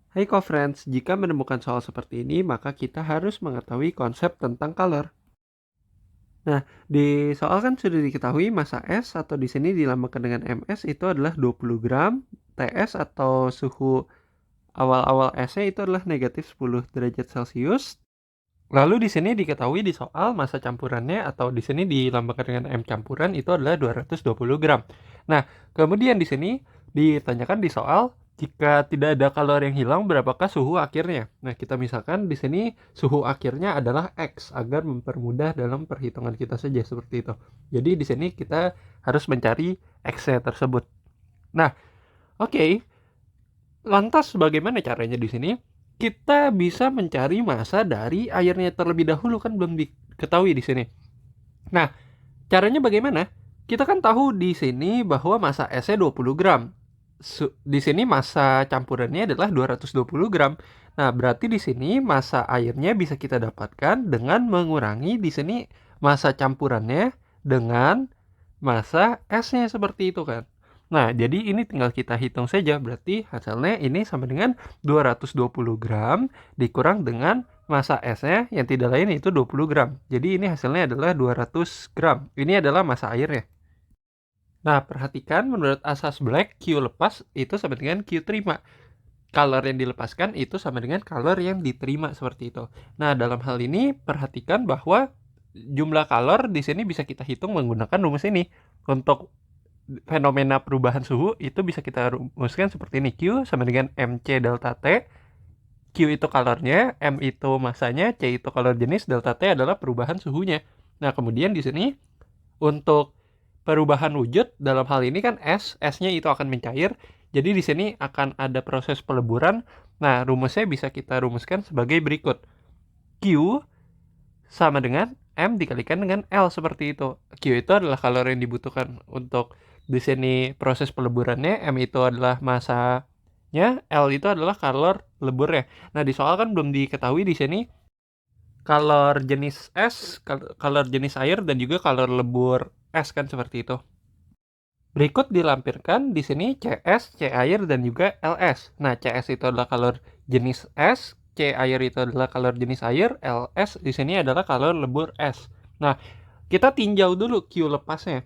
Hai co-friends, jika menemukan soal seperti ini, maka kita harus mengetahui konsep tentang color. Nah, di soal kan sudah diketahui masa S atau di sini dilambangkan dengan ms itu adalah 20 gram, TS atau suhu awal-awal S-nya itu adalah negatif 10 derajat Celcius. Lalu di sini diketahui di soal masa campurannya atau di sini dilambangkan dengan M campuran itu adalah 220 gram. Nah, kemudian di sini ditanyakan di soal jika tidak ada kalori yang hilang berapakah suhu akhirnya. Nah, kita misalkan di sini suhu akhirnya adalah X agar mempermudah dalam perhitungan kita saja seperti itu. Jadi di sini kita harus mencari X-nya tersebut. Nah, oke. Lantas bagaimana caranya di sini? Kita bisa mencari massa dari airnya terlebih dahulu, kan belum diketahui di sini. Nah, caranya bagaimana? Kita kan tahu di sini bahwa massa S-nya 20 gram. Di sini massa campurannya adalah 220 gram. Nah, berarti di sini massa airnya bisa kita dapatkan dengan mengurangi di sini massa campurannya dengan massa S-nya seperti itu kan. Nah, jadi ini tinggal kita hitung saja. Berarti hasilnya ini sama dengan 220 gram dikurang dengan massa S-nya yang tidak lain yaitu 20 gram. Jadi ini hasilnya adalah 200 gram. Ini adalah massa airnya. Nah, perhatikan menurut asas Black, Q lepas itu sama dengan Q terima. Kalor yang dilepaskan itu sama dengan kalor yang diterima seperti itu. Nah, dalam hal ini perhatikan bahwa jumlah kalor di sini bisa kita hitung menggunakan rumus ini. Untuk fenomena perubahan suhu itu bisa kita rumuskan seperti ini. Q sama dengan MC delta T. Q itu kalornya, M itu masanya, C itu kalor jenis, delta T adalah perubahan suhunya. Nah, kemudian di sini untuk perubahan wujud dalam hal ini kan S-nya itu akan mencair. Jadi di sini akan ada proses peleburan. Nah, rumusnya bisa kita rumuskan sebagai berikut. Q sama dengan M dikalikan dengan L seperti itu. Q itu adalah kalori yang dibutuhkan untuk di sini proses peleburannya, M itu adalah masanya, L itu adalah kalor leburnya. Nah, di soal kan belum diketahui di sini kalor jenis S, kalor jenis air dan juga kalor lebur S kan seperti itu. Berikut dilampirkan di sini CS, C air dan juga LS. Nah, CS itu adalah kalor jenis S, C air itu adalah kalor jenis air, LS di sini adalah kalor lebur S. Nah, kita tinjau dulu Q lepasnya.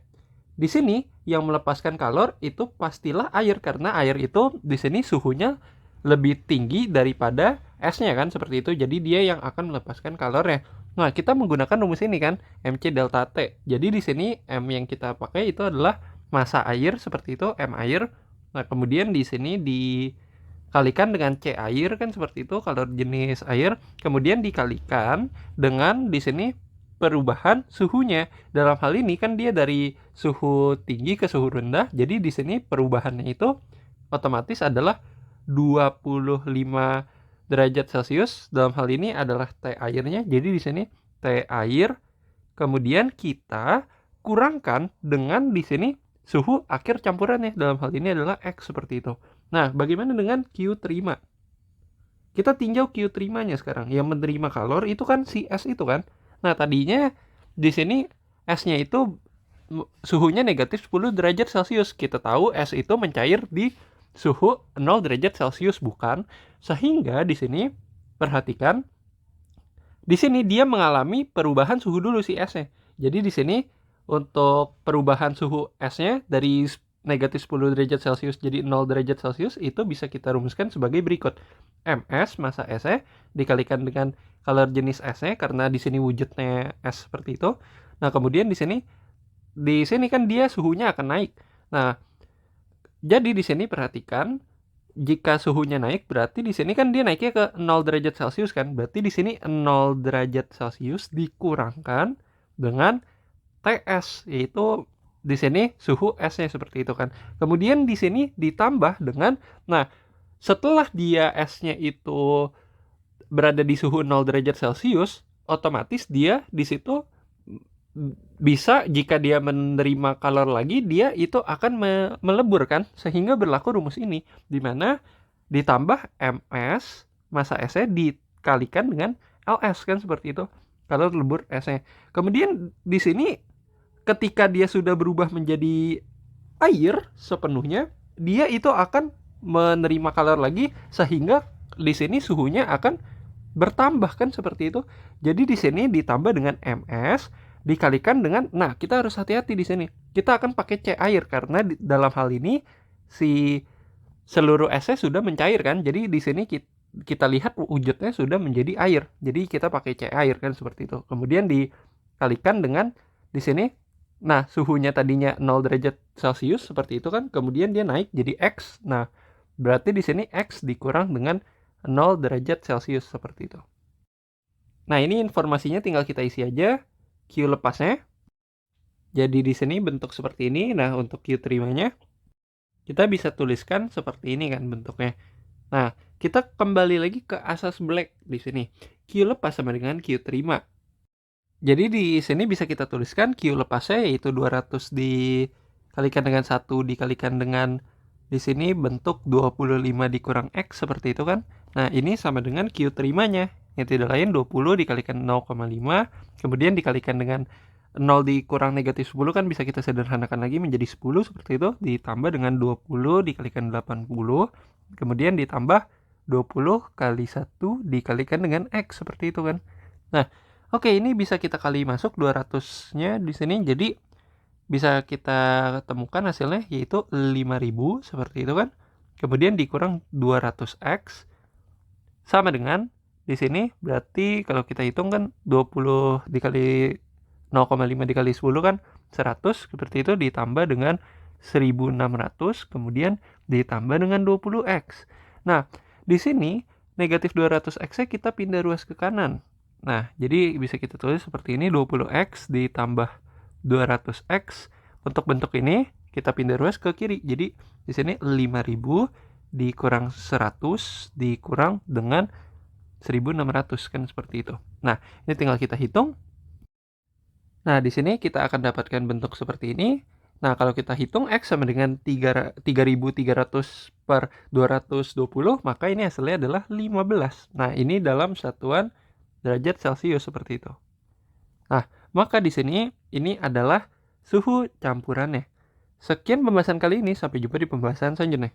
Di sini yang melepaskan kalor itu pastilah air karena air itu di sini suhunya lebih tinggi daripada S-nya kan seperti itu. Jadi dia yang akan melepaskan kalornya. Nah, kita menggunakan rumus ini kan, MC delta T. Jadi di sini M yang kita pakai itu adalah massa air seperti itu, M air. Nah, kemudian di sini dikalikan dengan C air kan seperti itu, kalor jenis air. Kemudian dikalikan dengan di sini perubahan suhunya. Dalam hal ini kan dia dari suhu tinggi ke suhu rendah. Jadi di sini perubahannya itu otomatis adalah 25 derajat Celcius. Dalam hal ini adalah T airnya. Jadi di sini T air. Kemudian kita kurangkan dengan di sini suhu akhir campurannya. Dalam hal ini adalah X seperti itu. Nah, bagaimana dengan Q terima? Kita tinjau Q terimanya sekarang. Yang menerima kalor itu kan si S itu kan. Nah, tadinya di sini S-nya itu suhunya negatif 10 derajat Celcius. Kita tahu S itu mencair di suhu 0 derajat Celcius bukan? Sehingga di sini perhatikan di sini dia mengalami perubahan suhu dulu si S-nya. Jadi di sini untuk perubahan suhu S-nya dari negatif 10 derajat Celcius jadi 0 derajat Celcius itu bisa kita rumuskan sebagai berikut. MS massa S-nya dikalikan dengan kalor jenis S-nya karena di sini wujudnya S seperti itu. Nah, kemudian di sini kan dia suhunya akan naik. Nah, jadi di sini perhatikan jika suhunya naik berarti di sini kan dia naiknya ke 0 derajat Celcius kan. Berarti di sini 0 derajat Celcius dikurangkan dengan TS yaitu di sini suhu S-nya seperti itu kan. Kemudian di sini ditambah dengan setelah dia S-nya itu berada di suhu 0 derajat Celcius, otomatis dia di situ bisa jika dia menerima kalor lagi dia itu akan melebur kan sehingga berlaku rumus ini di mana ditambah ms massa S-nya dikalikan dengan LS kan seperti itu kalor lebur S-nya. Kemudian di sini ketika dia sudah berubah menjadi air sepenuhnya dia itu akan menerima kalor lagi sehingga di sini suhunya akan bertambah kan seperti itu. Jadi di sini ditambah dengan ms dikalikan dengan, nah kita harus hati-hati di sini. Kita akan pakai C air karena dalam hal ini si seluruh esnya sudah mencair kan. Jadi di sini kita lihat wujudnya sudah menjadi air. Jadi kita pakai C air kan seperti itu. Kemudian dikalikan dengan di sini, nah suhunya tadinya 0 derajat Celcius seperti itu kan. Kemudian dia naik jadi X. Nah, berarti di sini X dikurang dengan 0 derajat Celcius seperti itu. Nah, ini informasinya tinggal kita isi aja Q lepasnya. Jadi di sini bentuk seperti ini. Nah, untuk Q terimanya kita bisa tuliskan seperti ini kan bentuknya. Nah, kita kembali lagi ke asas black di sini. Q lepas sama dengan Q terima. Jadi di sini bisa kita tuliskan Q lepasnya yaitu 200 dikalikan dengan 1 dikalikan dengan di sini bentuk 25 dikurang X seperti itu kan. Nah, ini sama dengan Q terimanya, yang tidak lain 20 dikalikan 0,5, kemudian dikalikan dengan 0 dikurang negatif 10 kan bisa kita sederhanakan lagi menjadi 10 seperti itu, ditambah dengan 20 dikalikan 80, kemudian ditambah 20 kali 1 dikalikan dengan X seperti itu kan. Nah, oke, ini bisa kita kali masuk 200-nya di sini, jadi bisa kita temukan hasilnya yaitu 5000 seperti itu kan. Kemudian dikurang 200x sama dengan di sini berarti kalau kita hitung kan 20 dikali 0,5 dikali 10 kan 100 seperti itu ditambah dengan 1600 kemudian ditambah dengan 20x. Nah, di sini negatif 200x-nya kita pindah ruas ke kanan. Nah, jadi bisa kita tulis seperti ini 20x ditambah 200x. Untuk bentuk ini kita pindah ruas ke kiri. Jadi di sini 5000 dikurang 100 dikurang dengan 1600 kan seperti itu. Nah, ini tinggal kita hitung. Nah, di sini kita akan dapatkan bentuk seperti ini. Nah, kalau kita hitung X sama dengan 3300 per 220, maka ini hasilnya adalah 15. Nah, ini dalam satuan derajat Celcius seperti itu. Nah, maka di sini ini adalah suhu campurannya. Sekian pembahasan kali ini, sampai jumpa di pembahasan selanjutnya.